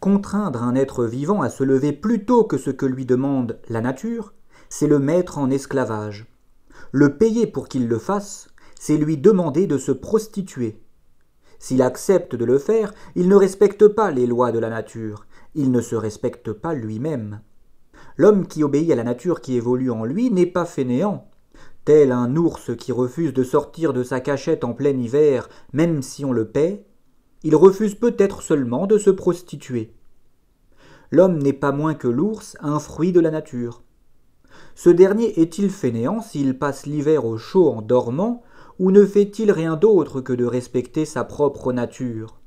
Contraindre un être vivant à se lever plus tôt que ce que lui demande la nature, c'est le mettre en esclavage. Le payer pour qu'il le fasse, c'est lui demander de se prostituer. S'il accepte de le faire, il ne respecte pas les lois de la nature, il ne se respecte pas lui-même. L'homme qui obéit à la nature qui évolue en lui n'est pas fainéant. Tel un ours qui refuse de sortir de sa cachette en plein hiver, même si on le paie, il refuse peut-être seulement de se prostituer. L'homme n'est pas moins que l'ours un fruit de la nature. Ce dernier est-il fainéant s'il passe l'hiver au chaud en dormant, ou ne fait-il rien d'autre que de respecter sa propre nature?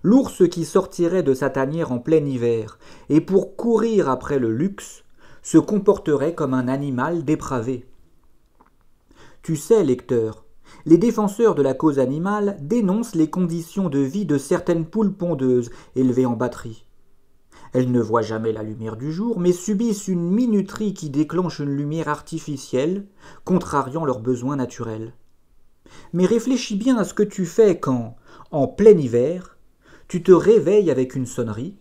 L'ours qui sortirait de sa tanière en plein hiver, et pour courir après le luxe, se comporterait comme un animal dépravé. Tu sais, lecteur, les défenseurs de la cause animale dénoncent les conditions de vie de certaines poules pondeuses élevées en batterie. Elles ne voient jamais la lumière du jour, mais subissent une minuterie qui déclenche une lumière artificielle, contrariant leurs besoins naturels. Mais réfléchis bien à ce que tu fais quand, en plein hiver, tu te réveilles avec une sonnerie,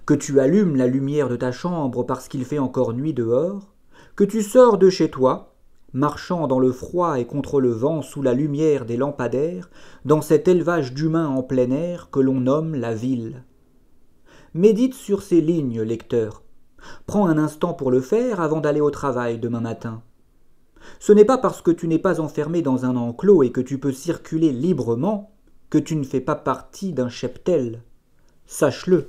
que tu allumes la lumière de ta chambre parce qu'il fait encore nuit dehors, que tu sors de chez toi, marchant dans le froid et contre le vent sous la lumière des lampadaires, dans cet élevage d'humains en plein air que l'on nomme la ville. Médite sur ces lignes, lecteur. Prends un instant pour le faire avant d'aller au travail demain matin. Ce n'est pas parce que tu n'es pas enfermé dans un enclos et que tu peux circuler librement que tu ne fais pas partie d'un cheptel. Sache-le.